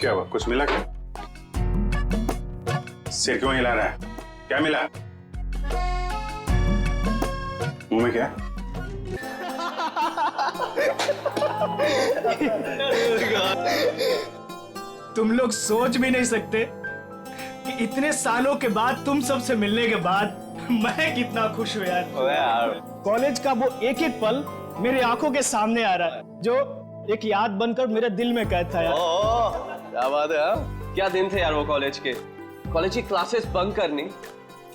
क्या हुआ, कुछ मिला क्या? सिर क्यों हिला रहा है? क्या मिला? मुंह में क्या? तुम लोग सोच भी नहीं सकते कि इतने सालों के बाद तुम सबसे मिलने के बाद मैं कितना खुश हूँ यार। कॉलेज का वो एक एक पल मेरी आंखों के सामने आ रहा है, जो एक याद बनकर मेरे दिल में कैद था यार। क्या बात है यार, क्या दिन थे यार वो कॉलेज के। कॉलेज की क्लासेस बंक करनी,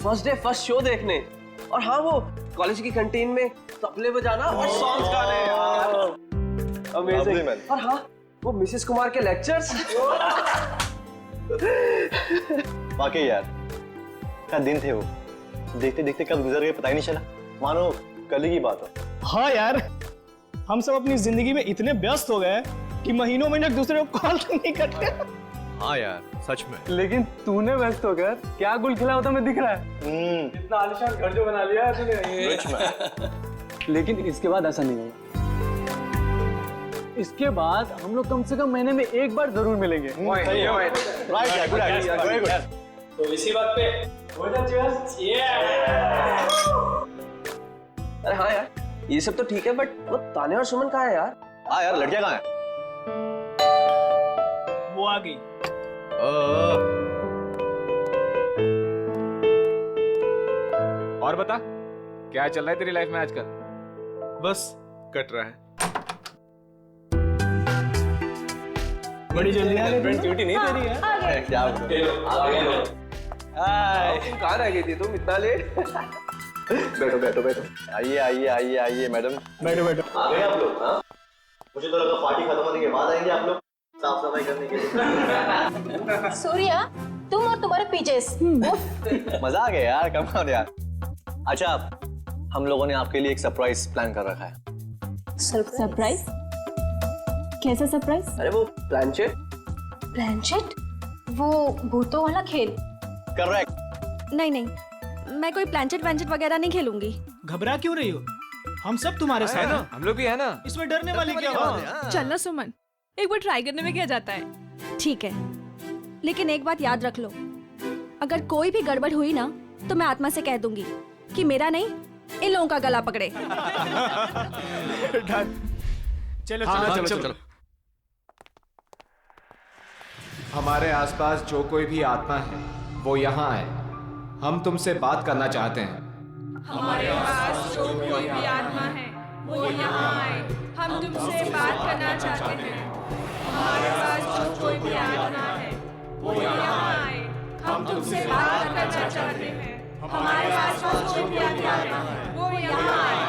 फर्स्ट डे फर्स्ट शो देखने, और हाँ वो कॉलेज की कैंटीन में तबले बजाना और सॉन्ग्स गाने यार। अमेजिंग। और हाँ वो मिसेस कुमार के लेक्चर्स। वाकई यार क्या दिन थे वो, देखते देखते कब गुजर गए पता ही नहीं चला, मानो कल ही की बात हो। हाँ यार, हम सब अपनी जिंदगी में इतने व्यस्त हो गए कि महीनों महीने एक दूसरे को कॉल नहीं करते। हाँ यार सच में। लेकिन तूने व्यस्त होकर क्या गुल खिला होता मैं दिख रहा है। इतना आलीशान घर जो बना लिया है तूने। लेकिन इसके बाद ऐसा नहीं होगा। इसके बाद हम लोग कम से कम महीने में एक बार जरूर मिलेंगे। तो इसी बात पे अरे हाँ यार ये सब तो ठीक है, बट वो तान्या और सुमन कहाँ है यार? हाँ यार लड़कियां कहाँ हैं? वो आ गई। और बता क्या चल रहा है तेरी लाइफ में आजकल? बस कट रहा है। बड़ी जल्दी आ गई। ड्यूटी नहीं दे रही है क्या कहाँ रह गई थी तुम इतना लेट? बैठो बैठो बैठो, आइए आइए आइए आइए मैडम, बैठो बैठो। आ गए आप लोग? हाँ मुझे तो लगा पार्टी खत्म होने के बाद आएंगे आप लोग साफ सफाई करने के लिए। सूर्या, तुम और तुम्हारे पीजेस। मजा आ गया यार, कम ऑन यार। अच्छा हम लोगों ने आपके लिए एक सरप्राइज प्लान कर रखा है। सरप्राइज? कैसा सरप्राइज? अरे वो प्लानचेट। प्लानचेट? वो भूतों वाला खेल? करेक्ट। नहीं नहीं, मैं कोई प्लानचेट वैंचेट वगैरह नहीं खेलूंगी। घबरा क्यों रही हो? हम सब तुम्हारे है साथ ना, हैं। हम लोग भी है ना। इसमें डरने वाली क्या बात है? चलना सुमन, एक बार ट्राई करने में क्या जाता है। ठीक है, लेकिन एक बात याद रख लो, अगर कोई भी गड़बड़ हुई ना तो मैं आत्मा से कह दूंगी कि मेरा नहीं इन लोगों का गला पकड़े। चलो हाँ, चलो चलो। हमारे आसपास जो कोई भी आत्मा है वो यहाँ आए, हम तुमसे बात करना चाहते हैं। हमारे पास जो कोई भी आत्मा है वो यहाँ आए, हम तुमसे बात करना चाहते हैं। हमारे पास जो कोई भी आत्मा है वो यहाँ आए, हम तुमसे बात करना चाहते हैं। हमारे पास जो कोई भी आत्मा है वो यहाँ आए,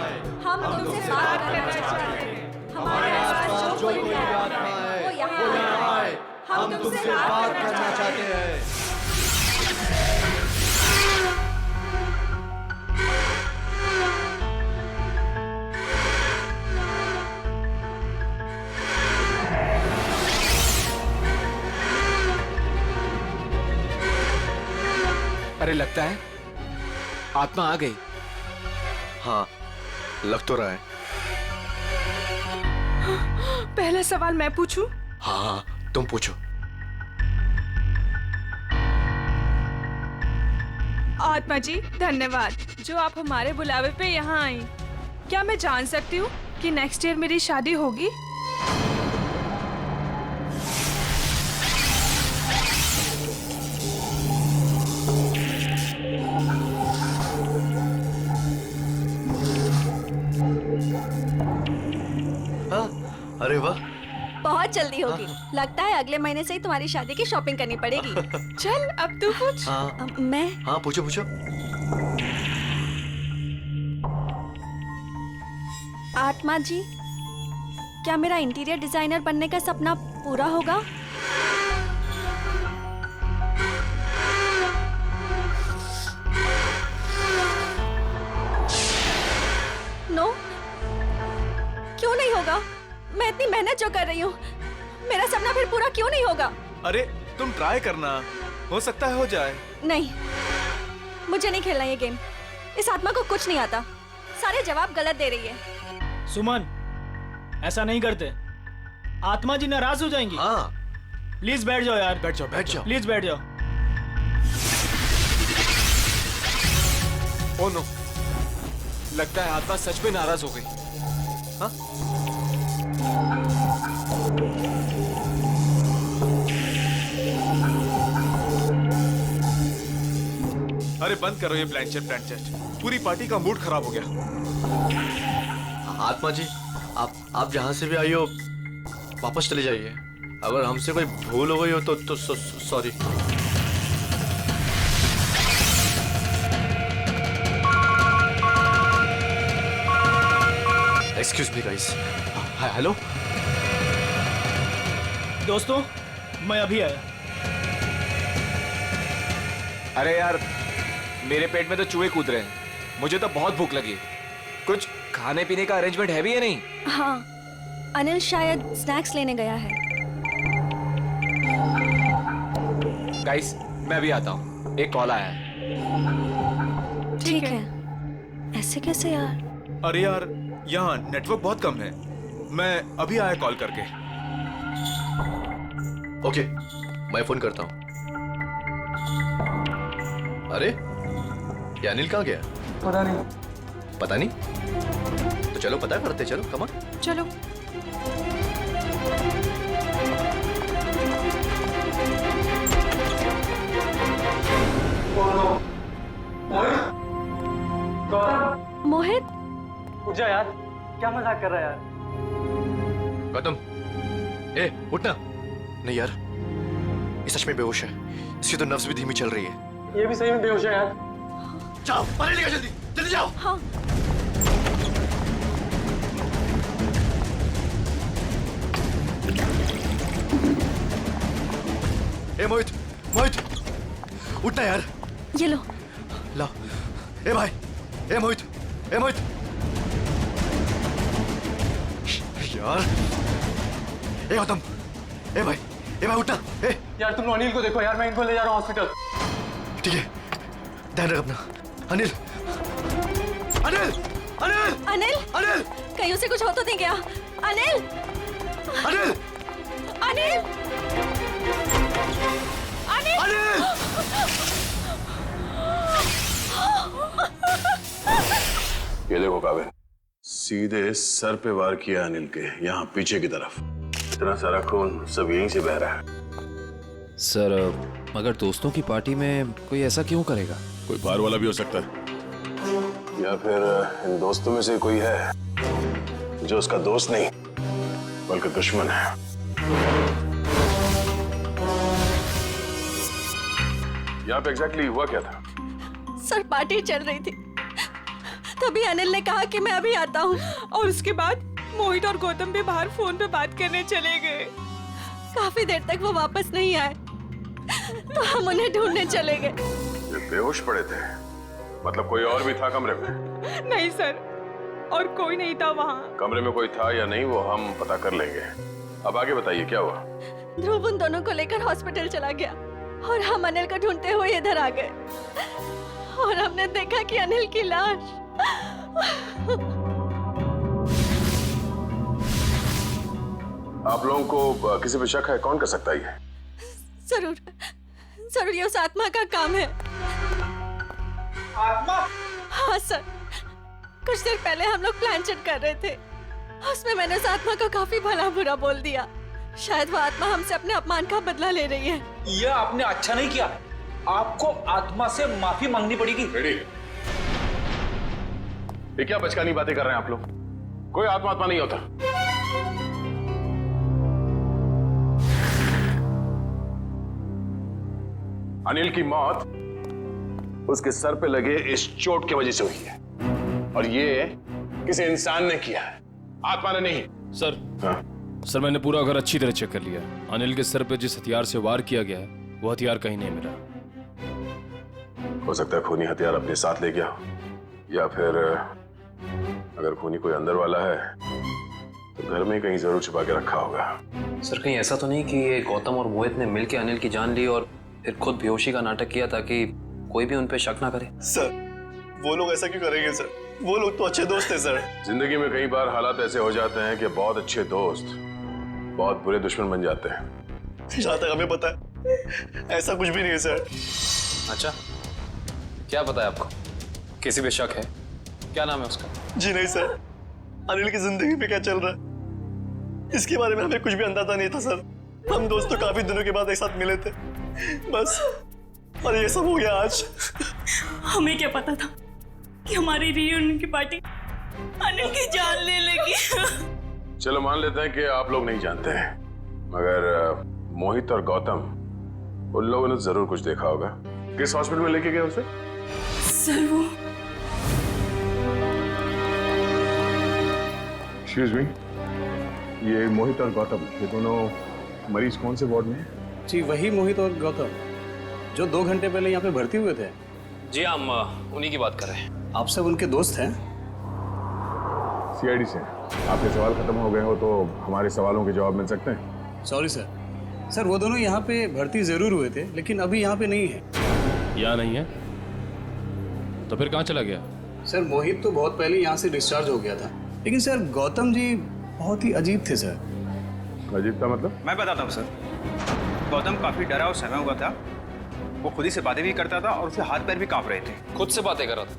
हम तुमसे बात करना चाहते हैं। हमारे पास जो कोई भी आत्मा है वो यहाँ आए, हम तुमसे बात करना चाहते हैं। अरे लगता है आत्मा आ गई। हाँ लग तो रहा है। पहला सवाल मैं पूछूं? हाँ तुम पूछो। आत्मा जी धन्यवाद जो आप हमारे बुलावे पे यहाँ आई। क्या मैं जान सकती हूँ कि नेक्स्ट ईयर मेरी शादी होगी? अरे वाह, बहुत जल्दी होगी। लगता है अगले महीने से ही तुम्हारी शादी की शॉपिंग करनी पड़ेगी। चल अब तू पूछ। हाँ मैं हाँ पूछो पूछो। आत्मा जी, क्या मेरा इंटीरियर डिजाइनर बनने का सपना पूरा होगा? नो, क्यों नहीं होगा? मैं इतनी मेहनत जो कर रही हूँ, मेरा सपना फिर पूरा क्यों नहीं होगा? अरे तुम ट्राई करना, हो सकता है हो जाए। नहीं, मुझे नहीं खेलना ये गेम। इस आत्मा को कुछ नहीं आता, सारे जवाब गलत दे रही है। सुमन, ऐसा नहीं करते, आत्मा जी नाराज हो जाएंगी। हाँ प्लीज बैठ जाओ यार, बैठ जाओ। प्लीज बैठ जाओ। ओ नो, लगता है आत्मा सच में नाराज हो गई। हाँ? अरे बंद करो ये ब्लैंचेट, पूरी पार्टी का मूड खराब हो गया। आत्मा जी, आप जहां से भी आई हो वापस चले जाइए। अगर हमसे कोई भूल हो गई हो तो sorry. Excuse me guys. Hello दोस्तों, मैं अभी आया। अरे यार, मेरे पेट में तो चूहे कूद रहे हैं। मुझे तो बहुत भूख लगी। कुछ खाने पीने का अरेंजमेंट है भी या नहीं? हाँ, अनिल शायद स्नैक्स लेने गया है। गाइस, मैं भी आता हूँ, एक कॉल आया है। ठीक है। ऐसे कैसे यार? अरे यार, यहाँ नेटवर्क बहुत कम है। मैं अभी आया कॉल करके। ओके, मैं फोन करता हूँ। अरे ये अनिल कहाँ गया? पता नहीं। तो चलो पता करते, चलो कम ऑन। चलो। मोहित, उठ जा यार, क्या मजाक कर रहा है यार? गौतम, ए उठना। नहीं यार, ये सच में बेहोश है। इसकी तो नब्ज भी धीमी चल रही है। ये भी सही में बेहोश है यार। जाओ पानी लेकर, जल्दी जल्दी जाओ। हाँ। ए मोहित, मोहित उठना यार। ये लो। ला। ए भाई, ए मोहित, ए मोहित। यार, ए गौतम, ए भाई उठना। ए यार तुम अनिल को देखो यार, मैं इनको ले जा रहा हूँ हॉस्पिटल। ठीक है, ध्यान रख अपना। अनिल, अनिल, अनिल, अनिल, अनिल, कहीं उसे कुछ हो तो नहीं गया? अनिल, अनिल, अनिल, अनिल, अनिल। ये देखो काबिल, सीधे सर पे वार किया अनिल के, यहाँ पीछे की तरफ। इतना सारा खून सब यहीं से बह रहा है। सर, मगर दोस्तों की पार्टी में कोई ऐसा क्यों करेगा? कोई बाहर वाला भी हो सकता है, या फिर इन दोस्तों में से कोई है जो उसका दोस्त नहीं बल्कि दुश्मन है। यहाँ पे एग्जैक्टली हुआ क्या था? सर पार्टी चल रही थी, तभी अनिल ने कहा कि मैं अभी आता हूँ, और उसके बाद मोहित और गौतम भी बाहर फोन पे बात करने चले गए। काफी देर तक वो वापस नहीं आए, तो हम उन्हें ढूंढने चले गए। ये बेहोश पड़े थे, मतलब कोई और भी था कमरे में? नहीं सर, और कोई नहीं था वहाँ। कमरे में कोई था या नहीं वो हम पता कर लेंगे। अब आगे बताइए क्या हुआ? ध्रुव उन दोनों को लेकर हॉस्पिटल चला गया और हम अनिल को ढूंढते हुए इधर आ गए और हमने देखा कि अनिल की लाश। आप लोगों को किसी पे शक है? कौन कर सकता है ये? जरूर जरूर ये उस आत्मा का काम है। आत्मा? हाँ सर, कुछ देर पहले हम लोग प्लानचेट कर रहे थे, उसमें मैंने उस आत्मा को काफी भला बुरा बोल दिया। शायद वो आत्मा हमसे अपने अपमान का बदला ले रही है। ये आपने अच्छा नहीं किया, आपको आत्मा से माफी मांगनी पड़ेगी। ये क्या बचकानी बातें कर रहे हैं आप लोग? कोई आत्मा नहीं होता। अनिल की मौत उसके सर पे लगे इस चोट की वजह से हुई है, और ये किसी इंसान ने किया है, आत्मा ने नहीं। सर, हाँ? सर मैंने पूरा घर अच्छी तरह चेक कर लिया। अनिल के सर पे जिस हथियार से वार किया गया है वो हथियार कहीं नहीं मिला। हो सकता है खूनी हथियार अपने साथ ले गया हो, या फिर अगर खूनी कोई अंदर वाला है तो घर में कहीं जरूर छुपा के रखा होगा। सर कहीं ऐसा तो नहीं कि ये गौतम और मोहित ने मिलकर अनिल की जान ली और फिर खुद बेहोशी का नाटक किया ताकि कोई भी उन पे शक ना करे? सर, वो लोग ऐसा क्यों करेंगे सर? वो लोग तो अच्छे दोस्त हैं सर। जिंदगी में कई बार हालात ऐसे हो जाते हैं कि बहुत अच्छे दोस्त बहुत बुरे दुश्मन बन जाते हैं। जहाँ तक हमें पता है ऐसा कुछ भी नहीं है सर। अच्छा, क्या पता है आपको? किसी पे शक है? क्या नाम है उसका? जी नहीं सर, अनिल की जिंदगी में क्या चल रहा है इसके बारे में हमें कुछ भी अंदाजा नहीं था सर। हम दोस्तों काफी दिनों के बाद एक साथ मिले थे बस, और ये सब हो गया आज। हमें क्या पता था कि हमारी रियूनियन की पार्टी अनिल की जान ले लेगी। चलो मान लेते हैं कि आप लोग नहीं जानते हैं, मगर मोहित और गौतम, उन लोगों ने जरूर कुछ देखा होगा। किस हॉस्पिटल में लेके गए उसे? सर वो एक्सक्यूज मी, ये मोहित और गौतम, ये दोनों मरीज कौन से वार्ड में हैं? जी वही मोहित और गौतम जो 2 घंटे पहले यहाँ पे भर्ती हुए थे। जी हम उन्हीं की बात कर रहे हैं। आप सब उनके दोस्त हैं? सीआईडी से। आपके सवाल खत्म हो गए हो तो हमारे सवालों के जवाब मिल सकते हैं। Sorry sir. सर वो दोनों यहाँ पे भर्ती जरूर हुए थे लेकिन अभी यहाँ पे नहीं है। यहाँ नहीं है तो फिर कहाँ चला गया? सर मोहित तो बहुत पहले यहाँ से डिस्चार्ज हो गया था, लेकिन सर गौतम जी बहुत ही अजीब थे सर। अजीब का मतलब? मैं बताता हूँ सर। गौतम काफी डरा और सहमा हुआ था। वो खुद ही से बातें भी करता था और उसके हाथ पैर भी कांप रहे थे। खुद से बातें कर रहा था?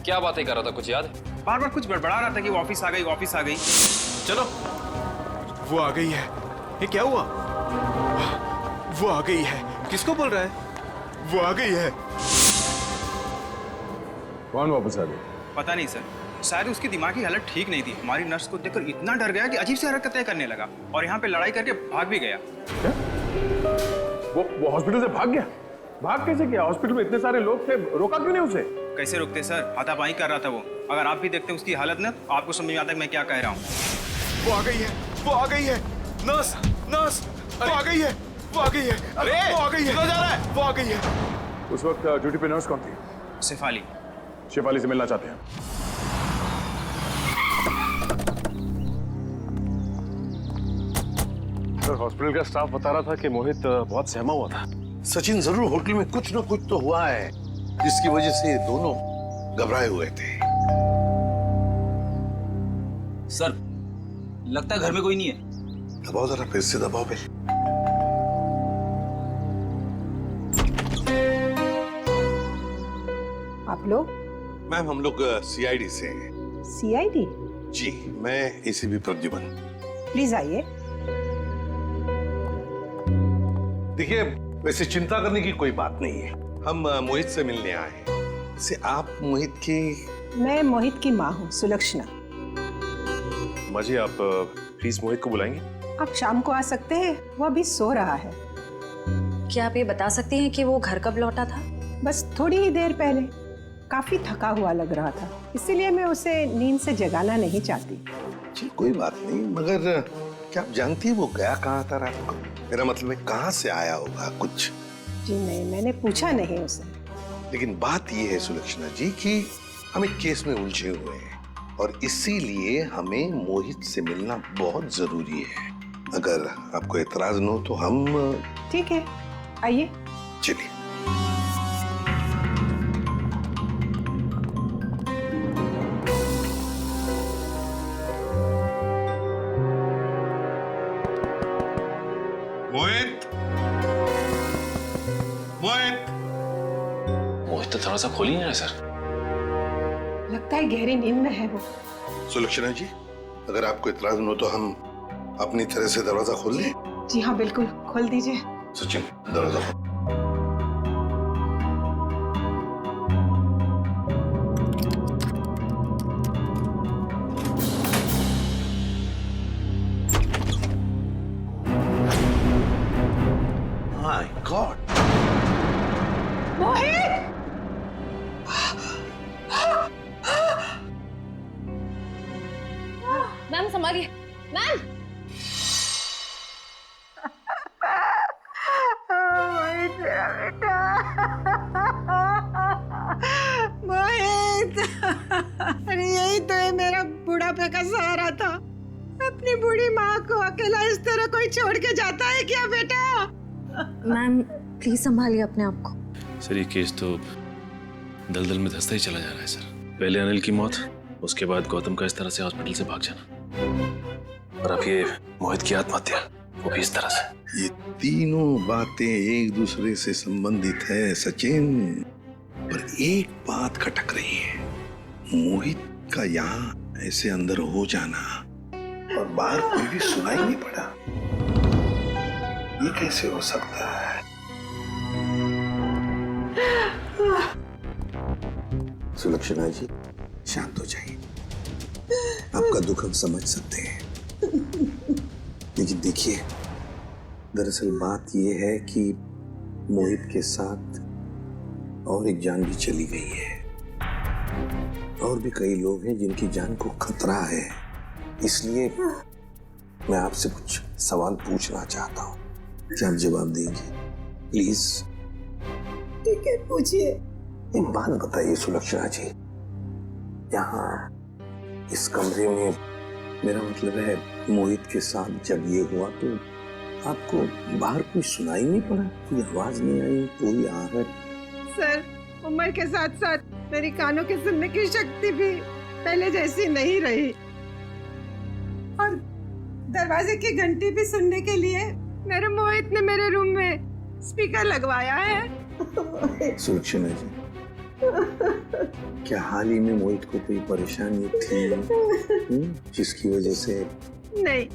क्या बातें कर रहा था, कुछ याद है? बार बार कुछ बड़बड़ा रहा था कि वो ऑफिस आ गई, ऑफिस आ गई। चलो, वो आ गई है। ये क्या हुआ? वो आ गई है। किसको बोल रहा है? वो आ गई है। कौन वापस आ गई? पता नहीं सर, शायद उसकी दिमागी हालत ठीक नहीं थी। हमारी नर्स को देखकर इतना डर गया कि अजीब सी हरकतें करने लगा और यहाँ पे लड़ाई करके भाग भी गया। क्या? वो हॉस्पिटल से भाग गया? भाग कैसे गया? हॉस्पिटल में इतने सारे लोग थे, रोका क्यों नहीं उसे? कैसे रोकते सर, हाथापाई कर रहा था वो। अगर आप भी देखते उसकी हालत ना, तो आपको समझ में आता है मैं क्या कह रहा हूँ। वो आ गई है, वो आ गई है। नर्स, नर्स, वो आ गई है, वो आ गई है। अरे वो आ गई है, जा रहा है, वो आ गई है। उस वक्त ड्यूटी पे नर्स कौन थी? शेफाली। शेफाली से मिलना चाहते हैं। सर हॉस्पिटल का स्टाफ बता रहा था कि मोहित बहुत सहमा हुआ था। सचिन, जरूर होटल में कुछ न कुछ तो हुआ है जिसकी वजह से दोनों घबराए हुए थे। सर लगता है घर में कोई नहीं है। दबाओ जरा, फिर से दबाओ पे। आप लोग? मैम हम लोग सीआईडी से हैं। सीआईडी? जी, मैं एसीपी प्रद्युमन। प्लीज आइए। देखिए, वैसे चिंता करने की कोई बात नहीं है। हम मोहित से मिलने आए हैं। से आप मोहित की? मैं मोहित की माँ हूँ, सुलक्षणा। माँ जी, आप प्लीज मोहित को बुलाएंगे? आप शाम को आ सकते हैं, वो अभी सो रहा है। क्या आप ये बता सकती हैं कि वो घर कब लौटा था? बस थोड़ी ही देर पहले। काफी थका हुआ लग रहा था, इसीलिए मैं उसे नींद से जगाना नहीं चाहती। जी कोई बात नहीं, मगर क्या आप जानती है वो गया कहाँ था रात को? मेरा मतलब है कहाँ से आया होगा कुछ? जी नहीं, मैंने पूछा नहीं उसे। लेकिन बात ये है सुलक्षणा जी कि हम एक केस में उलझे हुए हैं और इसीलिए हमें मोहित से मिलना बहुत जरूरी है। अगर आपको एतराज न हो तो हम... ठीक है, आइए। चलिए। मोहित, मोहित, मोहित तो दरवाजा खोल ही नहीं रहा सर। लगता है गहरी नींद में है वो। सुलक्षणा जी, अगर आपको इतराज न हो तो हम अपनी तरह से दरवाजा खोल लें? जी हाँ, बिल्कुल खोल दीजिए। सचिन, दरवाजा खोल। My God! मोहित! मैम संभालिए, मैम। मोहित मेरा बेटा। मोहित, अरे यही तो है मेरा बुढ़ापे का सहारा था। अपनी बूढ़ी माँ को अकेला इस तरह कोई छोड़ के जाता है क्या बेटा? मैम प्लीज संभालिए अपने आप को। सर ये केस तो दलदल में धंसता ही चला जा रहा है सर। पहले अनिल की मौत, उसके बाद गौतम का इस तरह से हॉस्पिटल से भाग जाना, और अब ये मोहित की आत्महत्या। वो भी इस तरह से। ये तीनों बातें एक दूसरे से संबंधित है सचिन, पर एक बात खटक रही है। मोहित का यहाँ ऐसे अंदर हो जाना और बाहर कोई भी सुनाई नहीं पड़ा, ये कैसे हो सकता है? सुलक्षणा जी, शांत हो जाइए। आपका दुख हम समझ सकते हैं, लेकिन देखिए, दरअसल बात यह है कि मोहित के साथ और एक जान भी चली गई है, और भी कई लोग हैं जिनकी जान को खतरा है। इसलिए मैं आपसे कुछ सवाल पूछना चाहता हूँ, क्या आप जवाब देंगे प्लीज? ठीक है, पूछिए। एक बात बताइए सुलक्षणा जी, यहाँ इस कमरे में, मेरा मतलब है मोहित के साथ जब ये हुआ तो आपको बाहर कोई सुनाई नहीं पड़ा? कोई आवाज नहीं आई, कोई आहट? सर, उम्र के साथ साथ मेरी कानों की सुनने की शक्ति भी पहले जैसी नहीं रही, और दरवाजे की घंटी भी सुनने के लिए मेरे मोहित ने मेरे रूम में स्पीकर लगवाया है। सुलक्षणा जी, क्या हाल ही में मोहित को कोई परेशानी थी जिसकी वजह से? नहीं,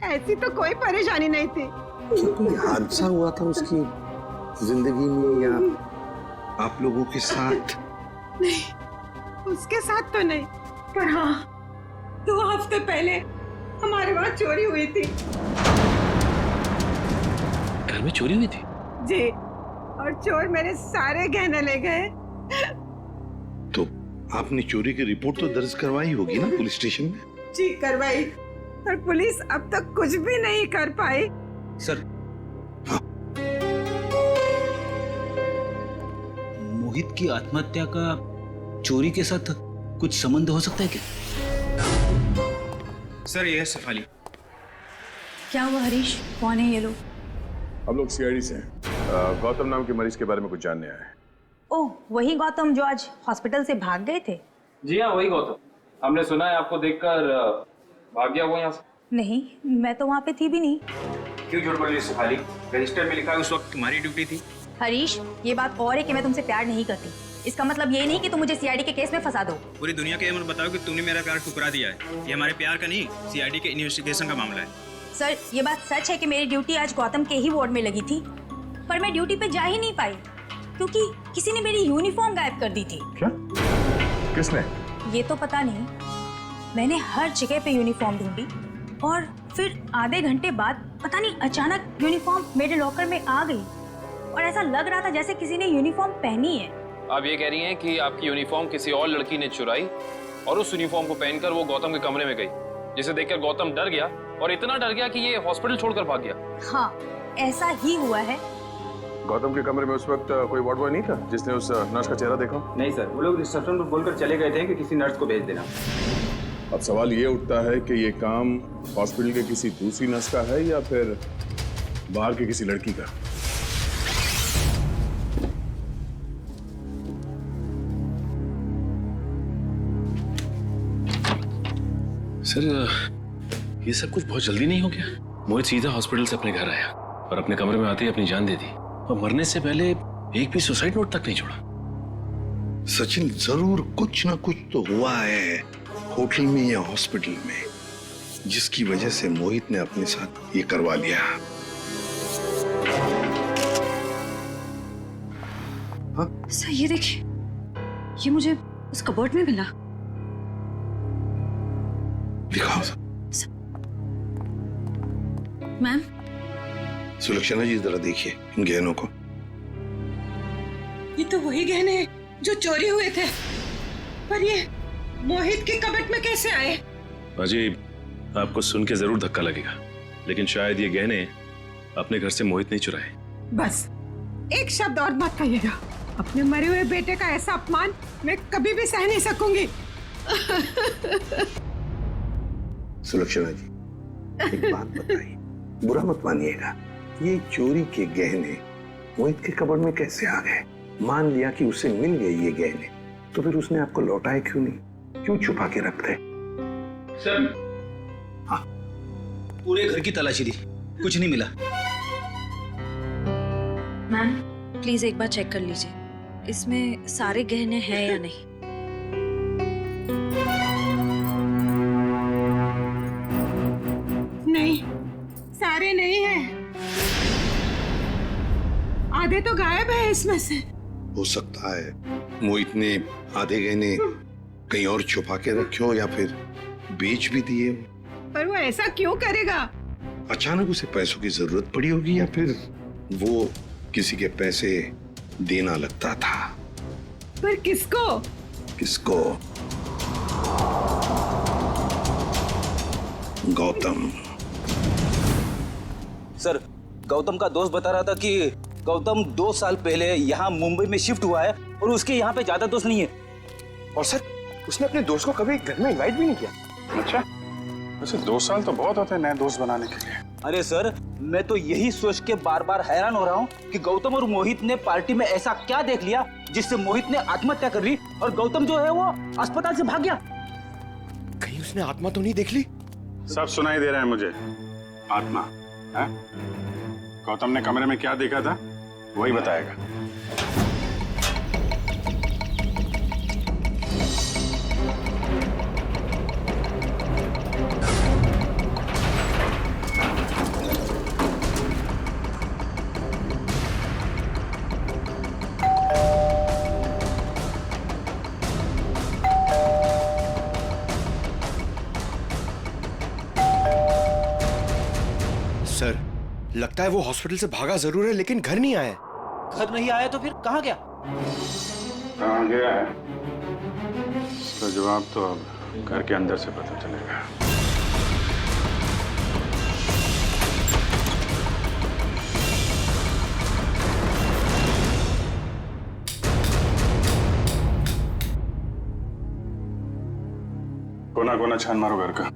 ऐसी तो कोई परेशानी नहीं थी। क्या कोई हादसा हुआ था उसकी जिंदगी में या आप लोगों के साथ? नहीं, उसके साथ तो नहीं, पर हाँ, 2 हफ्ते पहले हमारे वहाँ चोरी हुई थी। घर में चोरी हुई थी? जी, और चोर मेरे सारे गहने ले गए। तो आपने चोरी की रिपोर्ट तो दर्ज करवाई होगी ना पुलिस स्टेशन में? जी, करवाई, पर पुलिस अब तक कुछ भी नहीं कर पाई। सर, मोहित की आत्महत्या का चोरी के साथ कुछ संबंध हो सकता है क्या? सर, ये है सफाली। क्या हुआ हरीश? कौन है ये लोग? हम लोग सीआईडी से हैं। गौतम नाम के मरीज के बारे में कुछ जानने आए हैं। ओह, वही गौतम जो आज हॉस्पिटल से भाग गए थे? जी हाँ, वही गौतम। हमने सुना है आपको देखकर भाग गया वो यहाँ से। नहीं, मैं तो वहाँ पे थी भी नहीं। क्यों झूठ बोल रही है सफाली? रजिस्टर में लिखा है उस वक्त तुम्हारी ड्यूटी थी। हरीश, ये बात और है कि मैं तुमसे प्यार नहीं करती। इसका मतलब ये नहीं कि तुम मुझे सीआईडी के केस में फंसा दो। पूरी दुनिया के ये बताओ कि तुमने मेरा प्यार ठुकरा दिया है। ये हमारे प्यार का नहीं, सीआईडी के इन्वेस्टिगेशन का मामला है। सर, ये बात सच है कि मेरी ड्यूटी आज गौतम के ही वार्ड में लगी थी, पर मैं ड्यूटी पे जा ही नहीं पाई क्योंकि किसी ने मेरी यूनिफॉर्म गायब कर दी थी। क्या? किसने? ये तो पता नहीं। मैंने हर जगह पे यूनिफॉर्म ढूंढी और फिर आधे घंटे बाद पता नहीं अचानक यूनिफॉर्म मेरे लॉकर में आ गई और ऐसा लग रहा था जैसे किसी ने यूनिफॉर्म पहनी है। आप ये कह रही हैं कि आपकी यूनिफॉर्म किसी और लड़की ने चुराई और उस यूनिफॉर्म को पहनकर वो गौतम के कमरे में गई, जिसे देखकर गौतम डर गया और इतना डर गया कि ये हॉस्पिटल छोड़कर भाग गया। हाँ, ऐसा ही हुआ है। गौतम के कमरे में उस वक्त कोई वार्ड बॉय नहीं था जिसने उस नर्स का चेहरा देखा? नहीं सर, वो लोग रिसेप्शन पर बोलकर चले गए थे कि किसी नर्स को भेज देना। अब सवाल ये उठता है कि ये काम हॉस्पिटल के किसी दूसरी नर्स का है या फिर बाहर के किसी लड़की का? सर, ये सब कुछ बहुत जल्दी नहीं हो गया? मोहित सीधा हॉस्पिटल से अपने घर आया और अपने कमरे में आते ही अपनी जान दे दी और मरने से पहले एक भी सुसाइड नोट तक नहीं छोड़ा। सचिन, जरूर कुछ ना कुछ तो हुआ है होटल में या हॉस्पिटल में, जिसकी वजह से मोहित ने अपने साथ ये करवा लिया। सर, ये देखिए, ये मुझे उस कबर्ड में मिला। दिखाओ। मैम। सुलक्षणा जी, जरा देखिए इन गहनों को। ये तो वही गहने हैं जो चोरी हुए थे, पर ये मोहित के कबर्ड में कैसे आए? अजी, आपको सुन के जरूर धक्का लगेगा, लेकिन शायद ये गहने अपने घर से मोहित नहीं चुराए। बस एक शब्द और मत कहिएगा। अपने मरे हुए बेटे का ऐसा अपमान मैं कभी भी सह नहीं सकूंगी। सुलक्षणा जी, एक बात बताइए, बुरा मत मानिएगा, ये चोरी के गहने मोहित के कबर्ड में कैसे आ गए? मान लिया कि उसे मिल गए ये गहने, तो फिर उसने आपको लौटाए क्यों नहीं? क्यों छुपा के रखते? सर, हाँ, पूरे घर की तलाशी ली, कुछ नहीं मिला। मैम प्लीज एक बार चेक कर लीजिए, इसमें सारे गहने हैं या नहीं। नहीं, सारे नहीं हैं। आधे तो गायब है इसमें से। हो सकता है मोहित ने आधे गहने कहीं और छुपा के रखे हो या फिर बेच भी दिए। पर वो ऐसा क्यों करेगा? अचानक उसे पैसों की जरूरत पड़ी होगी या फिर वो किसी के पैसे देना लगता था। पर किसको? किसको? गौतम। सर, गौतम का दोस्त बता रहा था कि गौतम 2 साल पहले यहाँ मुंबई में शिफ्ट हुआ है और उसके यहाँ पे ज्यादा दोस्त नहीं है। और सर, उसने अपने दोस्त को कभी घर में इनवाइट भी नहीं किया। अच्छा, वैसे 2 साल तो बहुत होते हैं नए दोस्त बनाने के लिए। अरे सर, मैं तो यही सोच के बार बार हैरान हो रहा हूँ कि गौतम और मोहित ने पार्टी में ऐसा क्या देख लिया जिससे मोहित ने आत्महत्या कर ली और गौतम जो है वो अस्पताल से भाग गया। कहीं उसने आत्मा तो नहीं देख ली? सब सुनाई दे रहा है मुझे। आत्मा है? गौतम ने कमरे में क्या देखा था वही बताएगा। सर, लगता है वो हॉस्पिटल से भागा जरूर है लेकिन घर नहीं आया। घर नहीं आया तो फिर कहाँ गया? कहाँ गया है इसका जवाब तो अब घर के अंदर से पता चलेगा। कोना कोना छान मारो घर का।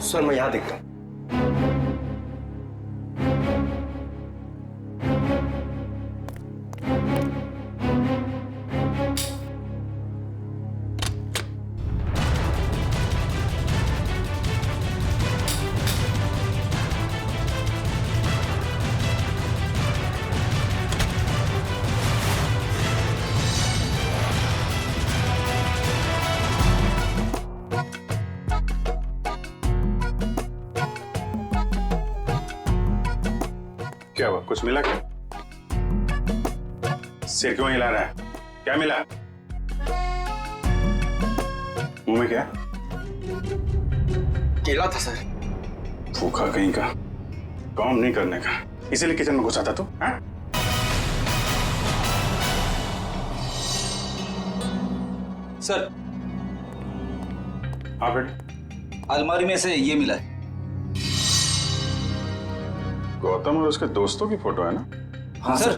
सर, मैं यहाँ देखता हूँ। क्या हुआ? कुछ मिला क्या? सिर क्यों हिला रहा है? क्या मिला? मुंह में क्या? केला था सर। भूखा कहीं का, काम नहीं करने का, इसीलिए किचन में घुसा था तू? हाँ? सर, हाँ बेटे। अलमारी में से ये मिला है। गौतम और उसके दोस्तों की फोटो है ना? हाँ सर,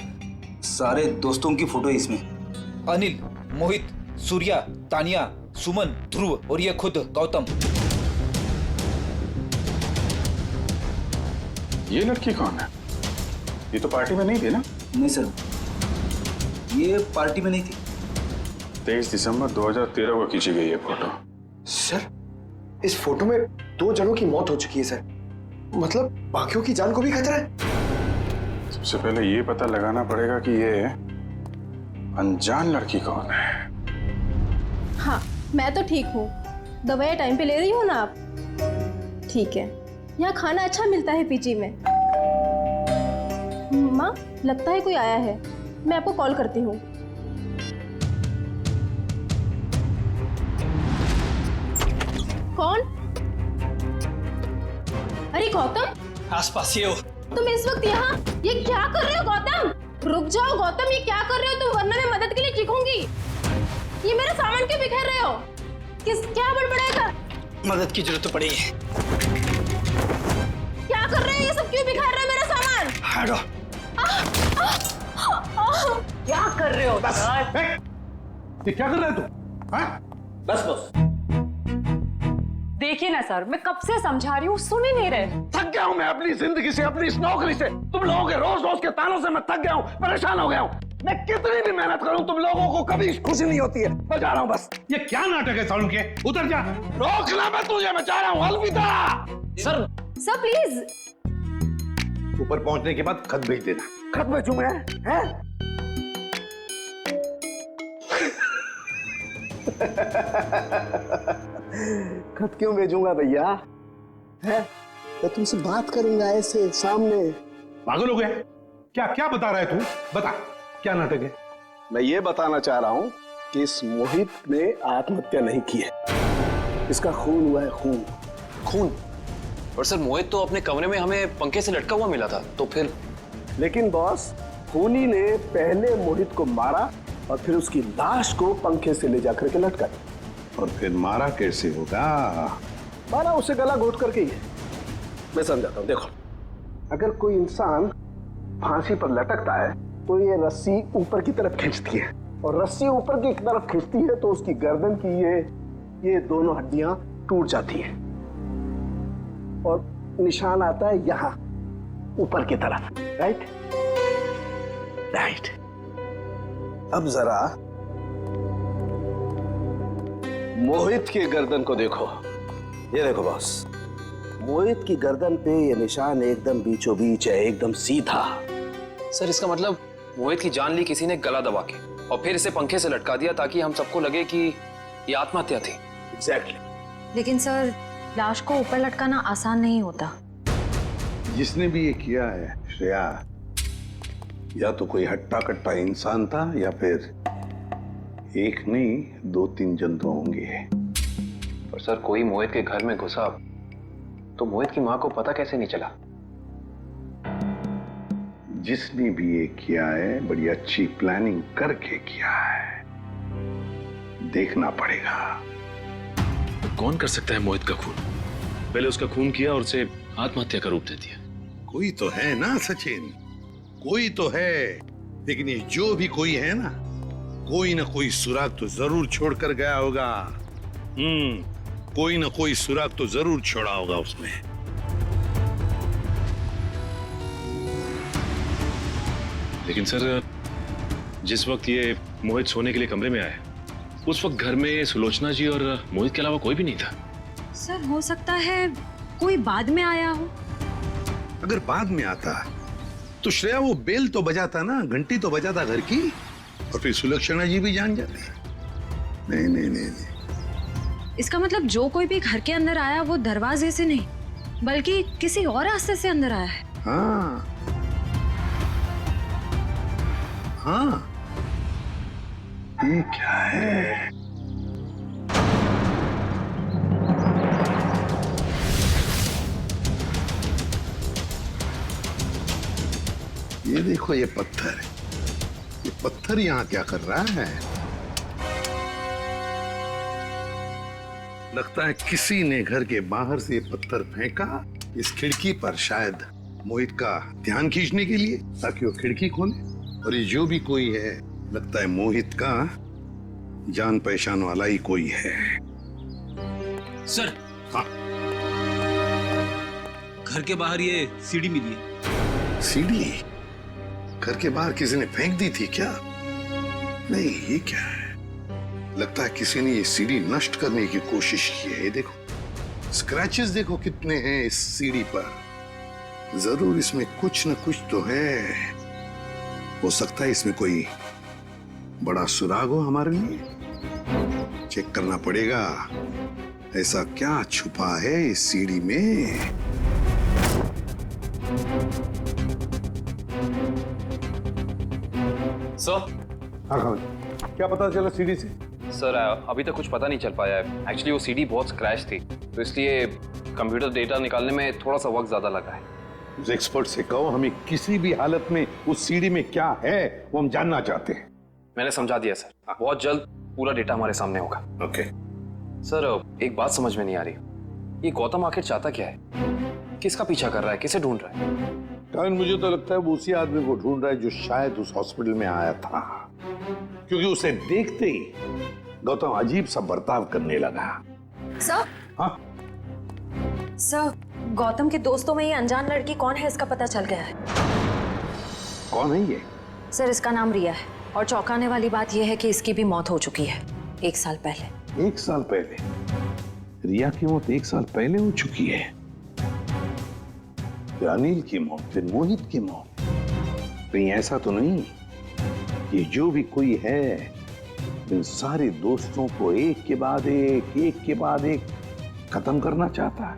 सारे दोस्तों की फोटो है इसमें। अनिल, मोहित, सूर्या, तानिया, सुमन, ध्रुव और ये खुद गौतम। ये लड़की कौन है? ये तो पार्टी में नहीं थी ना? नहीं सर, ये पार्टी में नहीं थी। 23 दिसंबर 2013 को खींची गई है फोटो। सर, इस फोटो में 2 जनों की मौत हो चुकी है सर। मतलब बाकियों की जान को भी खतरा है। सबसे पहले ये पता लगाना पड़ेगा कि ये अनजान लड़की कौन है। हाँ, मैं तो ठीक हूँ। दवाइयाँ टाइम पे ले रही हो ना आप? ठीक है। यहाँ खाना अच्छा मिलता है पीजी में। माँ, लगता है कोई आया है। मैं आपको कॉल करती हूँ। कौन? अरे गौतम, आसपास ही हो। तुम इस वक्त यहाँ ये क्या कर रहे हो गौतम? रुक जाओ गौतम, ये क्या कर रहे हो तुम? वरना मैं मदद के लिए चीखूंगी। ये मेरा सामान क्यों बिखेर रहे हो? क्या बड़बड़ाएगा? मदद की जरूरत पड़ेगी। क्या कर रहे हो? ये सब क्यों बिखेर रहे हो मेरा सामान? हटो। क्या कर रहे हो? ये क्या कर रहा है तू? बस बस। देखिए ना सर, मैं कब से समझा रही हूँ, सुन ही नहीं रहे। थक गया हूं मैं अपनी जिंदगी से, अपनी इस नौकरी से। तुम लोगों के रोज रोज के तानों से मैं थक गया हूं, परेशान हो गया हूं। मैं कितनी भी मेहनत करूं तुम लोगों को कभी खुशी नहीं होती है। मैं जा रहा हूं बस। ये क्या नाटक है सालू के? उतर जा। रोकना मैं तुझे, मैं जा रहा हूं। अलविदा। Sir, sir please. ऊपर पहुंचने के बाद खत भेज देना। खत भेजूं मैं? हैं? खत क्यों भेजूंगा भैया? हैं? मैं तुमसे बात करूंगा ऐसे सामने। पागल हो गया? क्या क्या बता रहा है तू? बता, क्या नाटक है? मैं ये बताना चाह रहा हूं कि इस मोहित ने आत्महत्या नहीं की है। इसका खून हुआ है, खून। खून? और सर मोहित तो अपने कमरे में हमें पंखे से लटका हुआ मिला था, तो फिर? लेकिन बॉस, खूनी ने पहले मोहित को मारा और फिर उसकी लाश को पंखे से ले जाकर के लटका दिया। और फिर मारा कैसे होगा? मारा उसे गला घोट करके ही है। मैं समझाता हूँ, देखो। अगर कोई इंसान फांसी पर लटकता है तो ये रस्सी ऊपर की तरफ खींचती है, और रस्सी ऊपर की तरफ खींचती है तो उसकी गर्दन की ये दोनों हड्डियां टूट जाती हैं और निशान आता है यहां ऊपर की तरफ। Right right. अब जरा मोहित की गर्दन को देखो। ये देखो बॉस, मोहित की गर्दन पे ये निशान एकदम बीचों बीच है, एकदम सीधा। सर इसका मतलब मोहित की जान ली किसी ने गला दबा के और फिर इसे पंखे से लटका दिया ताकि हम सबको लगे कि ये आत्महत्या थी। एग्जैक्टली। लेकिन सर, लाश को ऊपर लटकाना आसान नहीं होता। जिसने भी ये किया है श्रेया, या तो कोई हट्टा कट्टा इंसान था या फिर एक नहीं 2-3 जंतु होंगे। और सर कोई मोहित के घर में घुसा तो मोहित की मां को पता कैसे नहीं चला? जिसने भी ये किया है बड़ी अच्छी प्लानिंग करके किया है, देखना पड़ेगा। तो कौन कर सकता है मोहित का खून? पहले उसका खून किया और उसे आत्महत्या का रूप दे दिया। कोई तो है ना सचिन, कोई तो है। लेकिन ये जो भी कोई है ना कोई सुराग तो जरूर छोड़कर गया होगा। कोई ना कोई सुराग तो जरूर छोड़ा होगा उसने। लेकिन सर, जिस वक्त ये मोहित सोने के लिए कमरे में आया, उस वक्त घर में सुलोचना जी और मोहित के अलावा कोई भी नहीं था। सर हो सकता है कोई बाद में आया हो। अगर बाद में आता तो श्रेया वो बेल तो बजाता ना, घंटी तो बजाता घर की, और फिर सुलक्षणा जी भी जान जाते। नहीं नहीं नहीं नहीं। इसका मतलब जो कोई भी घर के अंदर आया वो दरवाजे से नहीं बल्कि किसी और रास्ते से अंदर आया है। हाँ हाँ, ये क्या है? ये देखो, ये पत्थर यहाँ क्या कर रहा है? लगता है किसी ने घर के बाहर से पत्थर फेंका इस खिड़की पर, शायद मोहित का ध्यान खींचने के लिए, ताकि वो खिड़की खोले। और ये जो भी कोई है, लगता है मोहित का जान पहचान वाला ही कोई है। सर। हाँ। घर के बाहर ये सीढ़ी मिली है। सीढ़ी? घर के बाहर किसी ने फेंक दी थी क्या? नहीं, ये क्या है? लगता है किसी ने ये सीढ़ी नष्ट करने की कोशिश की है। ये देखो, स्क्रैचेस देखो कितने हैं इस सीढ़ी पर। जरूर इसमें कुछ न कुछ तो है। हो सकता है इसमें कोई बड़ा सुराग हो हमारे लिए। चेक करना पड़ेगा, ऐसा क्या छुपा है इस सीढ़ी में। सर। हाँ, क्या पता चला सीढ़ी से? सर अभी तक कुछ पता नहीं चल पाया है। एक्चुअली वो सीढ़ी बहुत स्क्रैच थी, तो इसलिए कंप्यूटर डेटा निकालने में थोड़ा सा वक्त ज्यादा लगा है। उस एक्सपर्ट से कहो हमें किसी भी हालत में उस सीढ़ी में क्या है वो हम जानना चाहते हैं। मैंने समझा दिया सर, बहुत जल्द पूरा डेटा हमारे सामने होगा। ओके। सर एक बात समझ में नहीं आ रही, ये गौतम आखिर चाहता क्या है? किसका पीछा कर रहा है? किसे ढूंढ रहा है? कारण मुझे तो लगता है वो उसी आदमी को ढूंढ रहा है जो शायद उस हॉस्पिटल में आया था, क्योंकि उसे देखते ही गौतम अजीब सा बर्ताव करने लगा। सर। हाँ? सर, गौतम के दोस्तों में ये अनजान लड़की कौन है इसका पता चल गया है। कौन है ये? सर इसका नाम रिया है, और चौंकाने वाली बात यह है कि इसकी भी मौत हो चुकी है 1 साल पहले। 1 साल पहले? रिया की मौत 1 साल पहले हो चुकी है? फिर अनिल की मौत, फिर मोहित की मौत। कहीं ऐसा तो नहीं कि जो भी कोई है इन सारे दोस्तों को एक के बाद एक खत्म करना चाहता है?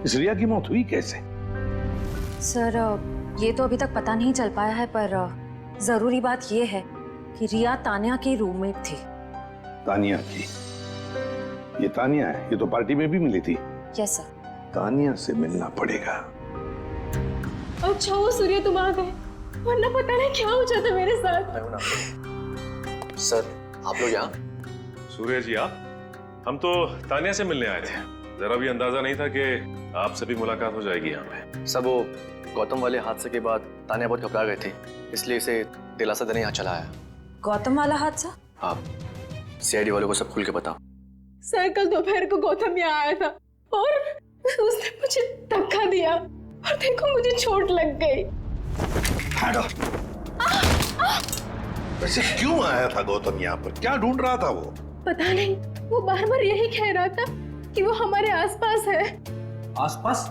इस रिया की मौत हुई कैसे? सर ये तो अभी तक पता नहीं चल पाया है, पर जरूरी बात ये है कि रिया तानिया की रूममेट थी। तानिया की? ये तानिया है, ये तो पार्टी में भी मिली थी। Yes sir. तानिया से मिलना पड़ेगा। अच्छा वो सूर्य तुम आ गए, वरना पता नहीं क्या हो जाता मेरे साथ। सर आप लोग यहाँ? सूर्य जी आप? हम तो तानिया से मिलने आए थे। जरा भी अंदाजा नहीं था कि आपसे भी मुलाकात हो जाएगी यहाँ पे। सब वो गौतम वाले हादसे के बाद तानिया बहुत घबरा गई थी, इसलिए इसे दिलासा देने यहाँ चला आया। गौतम वाला हादसा? आप सीआईडी वालों को सब खुल के बताओ। सर कल दोपहर को गौतम यहाँ आया था और उसने मुझे धक्का दिया और देखो मुझे चोट लग गई। वैसे क्यों आया था गौतम यहाँ पर? क्या ढूंढ रहा था वो? पता नहीं, वो बार बार यही कह रहा था कि वो हमारे आसपास है। आसपास?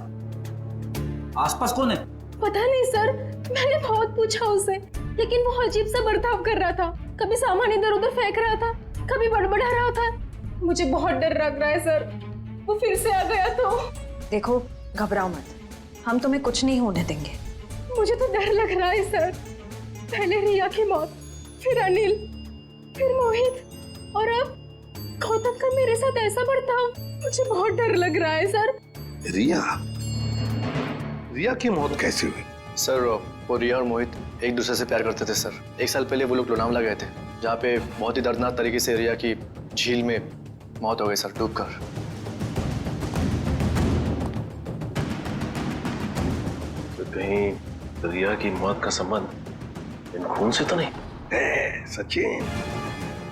आसपास कौन है? पता नहीं सर, मैंने बहुत पूछा उसे, लेकिन वो अजीब सा बर्ताव कर रहा था। कभी सामान इधर उधर फेंक रहा था, कभी बड़बड़ा रहा था। मुझे बहुत डर लग रहा है सर, वो फिर से आ गया तो। देखो घबराओ मत, हम तुम्हें कुछ नहीं होने देंगे। मुझे तो डर लग रहा है सर। पहले रिया की मौत, फिर अनिल, फिर मोहित और अब गौतम का मेरे साथ ऐसा बर्ताव। मुझे बहुत डर लग रहा है सर। रिया की मौत कैसे हुई? सर वो रिया और मोहित एक दूसरे से प्यार करते थे सर। एक साल पहले वो लोग लोनावला गए थे, जहाँ पे बहुत ही दर्दनाक तरीके से रिया की झील में मौत हो गई सर, डूबकर। तो कहीं रिया की मौत का संबंध इन खून से तो नहीं है? सचिन,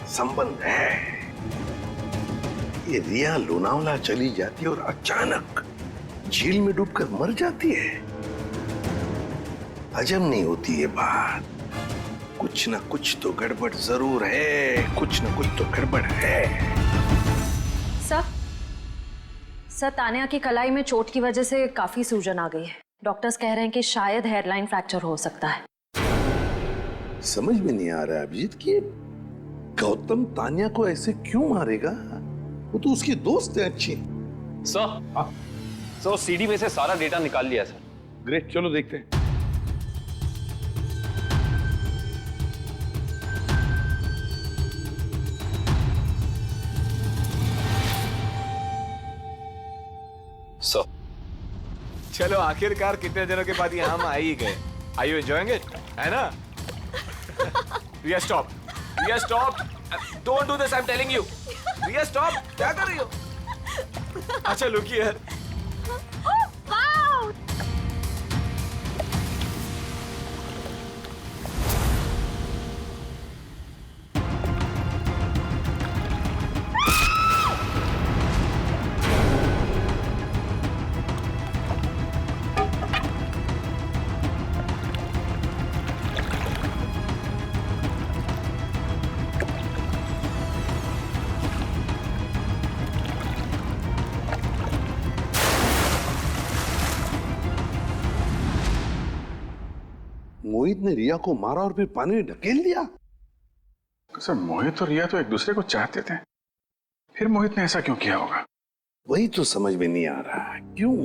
संबंध है। ये रिया लोनावला चली जाती है और अचानक झील में डूबकर मर जाती है। हजम नहीं होती ये बात। कुछ ना कुछ तो गड़बड़ जरूर है, कुछ ना कुछ तो गड़बड़ है। सर तानिया की कलाई में चोट की वजह से काफी सूजन आ गई है। डॉक्टर्स कह रहे हैं कि शायद हेयरलाइन फ्रैक्चर हो सकता है। समझ में नहीं आ रहा अभिजीत कि गौतम तानिया को ऐसे क्यों मारेगा? वो तो उसकी दोस्त है अच्छी। सर सीडी में से सारा डेटा निकाल लिया सर। ग्रेट, चलो देखते हैं। चलो आखिरकार कितने दिनों के बाद यहाँ हम आ ही गए। Are you enjoying it? है ना? Riya stop, Riya stop, don't do this, I am telling you. Riya stop, क्या कर रही हो? अच्छा लुक हियर। मोहित ने रिया को मारा और फिर पानी में ढकेल दिया। सर मोहित और रिया तो एक दूसरे को चाहते थे, फिर मोहित ने ऐसा क्यों किया होगा? वही तो समझ में नहीं आ रहा, क्यों?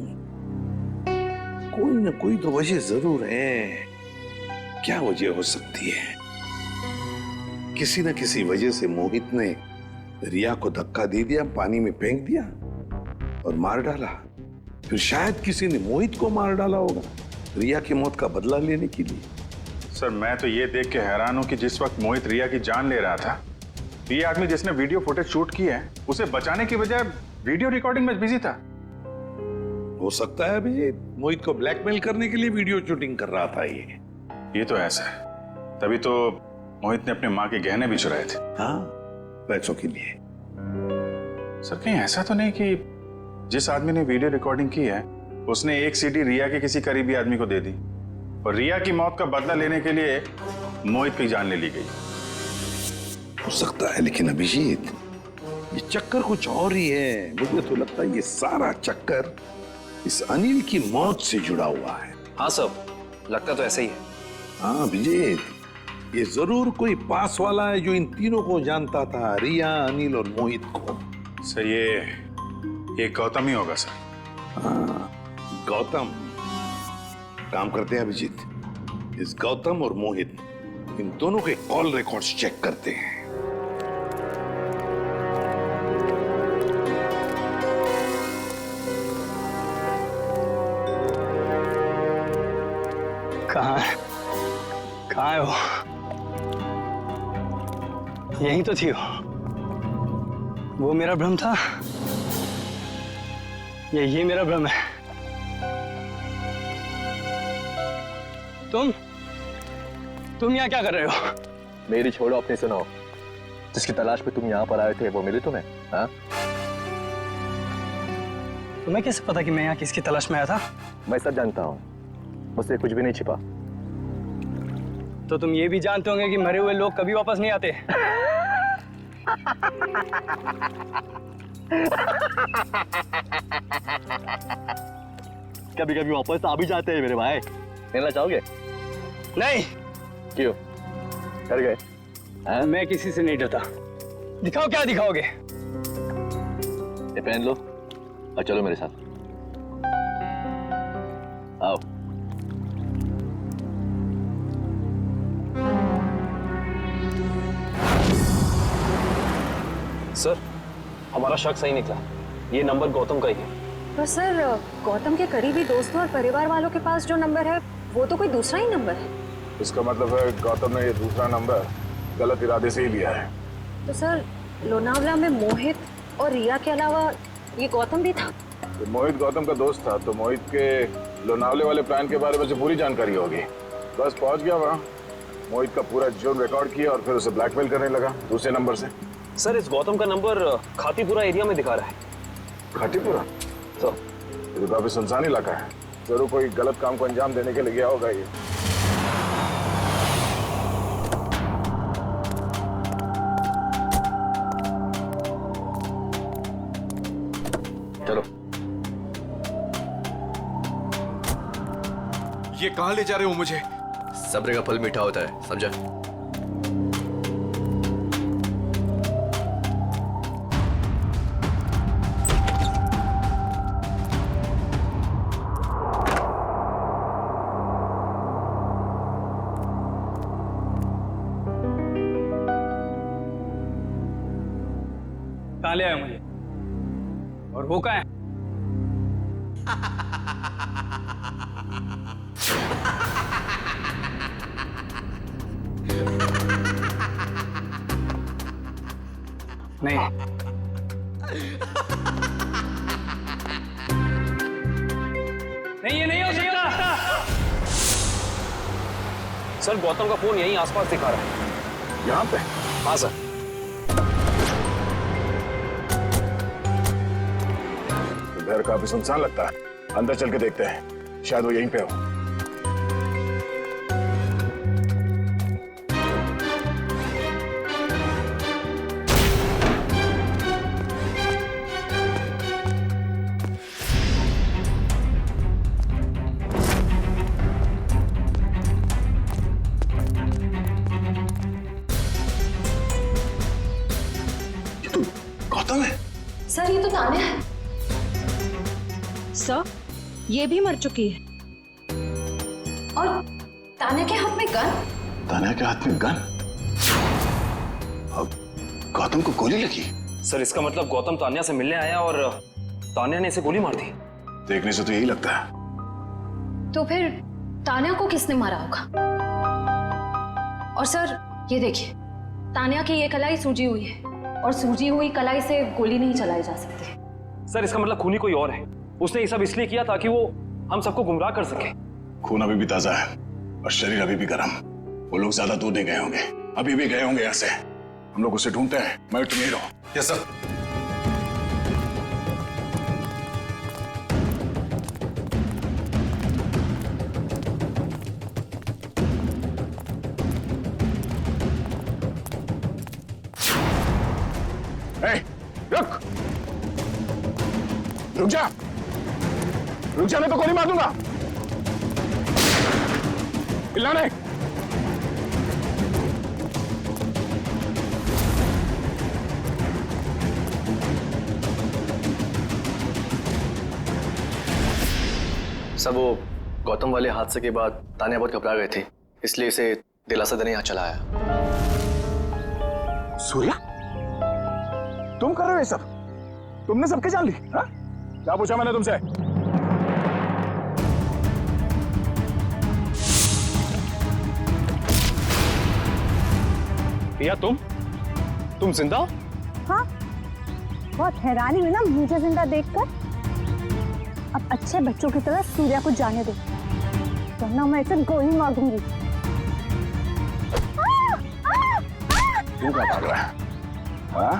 कोई ना कोई तो वजह जरूर है। क्या वजह हो सकती है? किसी न किसी वजह से मोहित ने रिया को धक्का दे दिया, पानी में फेंक दिया और मार डाला। फिर शायद किसी ने मोहित को मार डाला होगा रिया की मौत का बदला लेने के लिए। सर मैं तो ये देख के हैरान हूं कि जिस वक्त मोहित रिया की जान ले रहा था, ये आदमी जिसने वीडियो फुटेज शूट की है उसे बचाने की बजाय वीडियो रिकॉर्डिंग में बिजी था। हो सकता है अभी मोहित को ब्लैकमेल करने के लिए वीडियो शूटिंग कर रहा था ये तो ऐसा है, तभी तो मोहित ने अपने माँ के गहने भी चुराए थे। हाँ, पैसों के लिए। सर कहीं ऐसा तो नहीं कि जिस आदमी ने वीडियो रिकॉर्डिंग की है उसने एक सीडी रिया के किसी करीबी आदमी को दे दी और रिया की मौत का बदला लेने के लिए मोहित की जान ले ली गई? हो सकता है, लेकिन अभिजीत ये चक्कर कुछ और ही है। मुझे तो लगता है ये सारा चक्कर इस अनिल की मौत से जुड़ा हुआ है। हाँ सब, लगता तो ऐसा ही है। हाँ अभिजीत, ये जरूर कोई पास वाला है जो इन तीनों को जानता था, रिया, अनिल और मोहित को। सर ये गौतम ही होगा सर। हाँ गौतम। काम करते हैं अभिजीत, इस गौतम और मोहित इन दोनों के कॉल रिकॉर्ड्स चेक करते हैं। कहाँ है वो? यही तो थी वो मेरा भ्रम था, ये मेरा भ्रम है। तुम यहाँ क्या कर रहे हो? मेरी छोड़ो, अपनी सुनाओ। जिसकी तलाश में तुम यहाँ पर आए थे वो मिली तुम्हें? हाँ? तुम्हें कैसे पता कि मैं यहाँ किसकी तलाश में आया था? मैं सब जानता हूँ, मुझसे कुछ भी नहीं छिपा। तो तुम ये भी जानते होंगे कि मरे हुए लोग कभी वापस नहीं आते। कभी कभी वापस आ भी जाते हैं मेरे भाई। मिलना चाहोगे? नहीं। क्यों? डर गए? मैं किसी से नहीं डरता। दिखाओ क्या दिखाओगे? ये पहन लो और चलो मेरे साथ। आओ। सर, हमारा शक सही निकला। ये नंबर गौतम का ही है। पर सर, गौतम के करीबी दोस्तों और परिवार वालों के पास जो नंबर है वो तो कोई दूसरा ही नंबर है। इसका मतलब है गौतम ने ये दूसरा नंबर गलत इरादे से ही लिया है। तो सर, लोनावला में मोहित और रिया के अलावा ये गौतम भी था। तो मोहित गौतम का दोस्त था, तो मोहित के लोनावले वाले प्लान के बारे में से पूरी जानकारी होगी। बस पहुंच गया वहाँ, मोहित का पूरा जोन रिकॉर्ड किया और फिर उसे ब्लैकमेल करने लगा दूसरे नंबर से। सर, इस गौतम का नंबर खातीपुरा एरिया में दिखा रहा है। खातीपुरा? तो ये काफी सुनसान इलाका है, जरूर कोई गलत काम को अंजाम देने के लिए गया होगा ये। चलो। ये कहाँ ले जा रहे हो मुझे? सब्र का फल मीठा होता है, समझा? कहाँ ले आए मुझे? और वो कहाँ है? नहीं, नहीं ये नहीं हो सकता। सर, गौतम का फोन यहीं आसपास दिखा रहा है। यहाँ पे? हाँ सर। घर काफी सुनसान लगता है, अंदर चल के देखते हैं, शायद वो यहीं पे हो। ये तो गौतम है। सर, ये तो तान्या है। सर, ये भी मर चुकी है। और तान्या के हाथ में गन। तान्या के हाथ में गन? अब गौतम को गोली लगी? सर, इसका मतलब गौतम तान्या से मिलने आया और तान्या ने इसे गोली मार दी। देखने से तो यही लगता है। तो फिर तान्या को किसने मारा होगा? और सर, ये देखिए, तान्या की ये कलाई सूजी हुई है और सूजी हुई कलाई से गोली नहीं चलाई जा सकती। सर, इसका मतलब खूनी कोई और है। उसने ये सब इसलिए किया ताकि वो हम सबको गुमराह कर सके। खून अभी भी ताजा है और शरीर अभी भी गर्म। वो लोग ज्यादा दूर नहीं गए होंगे, अभी भी गए होंगे यहाँ से। हम लोग उसे ढूंढते हैं। मैं तुम ही रहो। Yes sir. रुक जा, रुक जा, मैं तो गोली मार दूंगा। चिल्लाने। सब वो गौतम वाले हादसे के बाद तानिया बहुत घबरा गए थे, इसलिए इसे दिलासा देने यहाँ चला आया। सूर्या, तुम कर रहे हो ये सब? तुमने सबके जान ली? हाँ? क्या पूछा मैंने तुमसे? या तुम जिंदा? हाँ, बहुत हैरानी हुई ना मुझे जिंदा देखकर। अब अच्छे बच्चों की तरह सूर्या को जाने दो, वरना मैं इसे गोली मार दूंगी। क्यों क्या भाग रहा है? हाँ?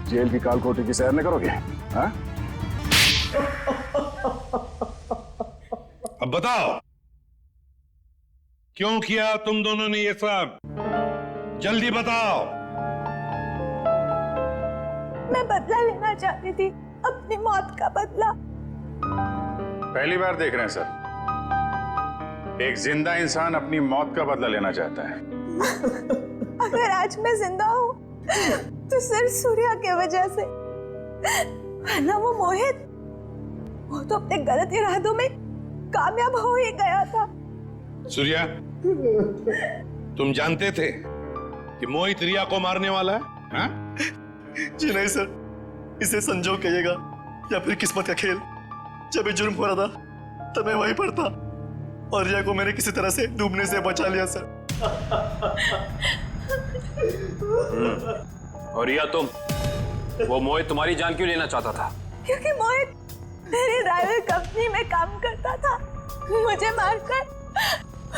जेल की कालकोठी की सैर नहीं करोगे? हाँ? अब बताओ, क्यों किया तुम दोनों ने ये सब? जल्दी बताओ। मैं बदला लेना चाहती थी, अपनी मौत का बदला। पहली बार देख रहे हैं सर, एक जिंदा इंसान अपनी मौत का बदला लेना चाहता है। अगर आज मैं जिंदा हूँ तो सिर्फ सूर्या की वजह से, वरना वो मोहित, वो तो अपने गलत इरादों में कामयाब हो ही गया था। सूर्या, तुम जानते थे कि मोहित रिया को मारने वाला है? हाँ? जी नहीं सर, इसे संजोग कहिएगा या फिर किस्मत का खेल। जब ये जुर्म हो रहा था तब मैं वहीं पर था और रिया को मैंने किसी तरह से डूबने से बचा लिया सर। और रिया, तुम, वो मोहित तुम्हारी जान क्यों लेना चाहता था? क्योंकि मोहित मेरी ड्राइवर कंपनी में काम करता था। मुझे मारकर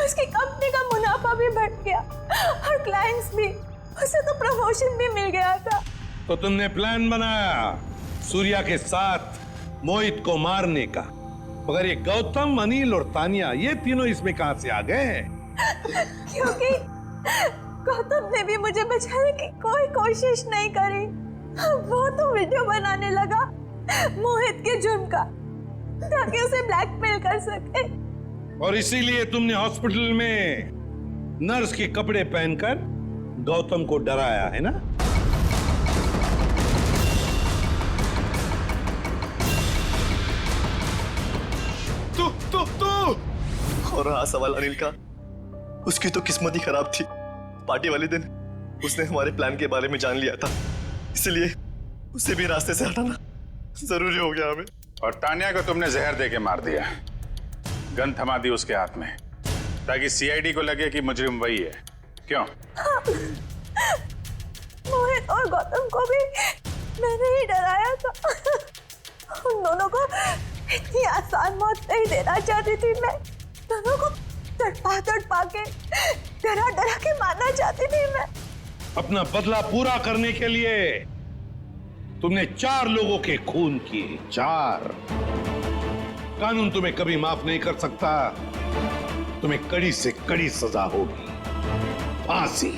उसकी कंपनी का मुनाफा भी बढ़ गया और क्लाइंट्स भी, उसे तो प्रमोशन भी मिल गया था। तो तुमने प्लान बनाया सूर्या के साथ मोहित को मारने का, मगर ये गौतम, अनिल और तानिया, ये तीनों इसमें कहां से आ गए? क्योंकि गौतम ने भी मुझे बचाने की कोई कोशिश नहीं करी। वो तो वीडियो बनाने लगा मोहित के जुर्म का, ताकि उसे ब्लैकमेल कर सके। और इसीलिए तुमने हॉस्पिटल में नर्स के कपड़े पहनकर गौतम को डराया, है ना? तू और हाँ, सवाल अनिल का, उसकी तो किस्मत ही खराब थी। पार्टी वाले दिन उसने हमारे प्लान के बारे में जान लिया था, इसलिए उसे भी रास्ते से हटाना जरूरी हो गया हमें। और तानिया को तुमने जहर देके मार दिया, गन थमा दी उसके हाथ में, ताकि सीआईडी को लगे कि मुजरिम वही है। क्यों? हाँ, मोहित और गौतम को भी मैंने ही डराया था। उन दोनों को इतनी आसान मौत नहीं देना चाहती थी मैं। दोनों को तड़पा के, डरा के मारना चाहती थी मैं। अपना बदला पूरा करने के लिए तुमने 4 लोगों के खून किए, 4। कानून तुम्हें कभी माफ नहीं कर सकता। तुम्हें कड़ी से कड़ी सजा होगी, फांसी।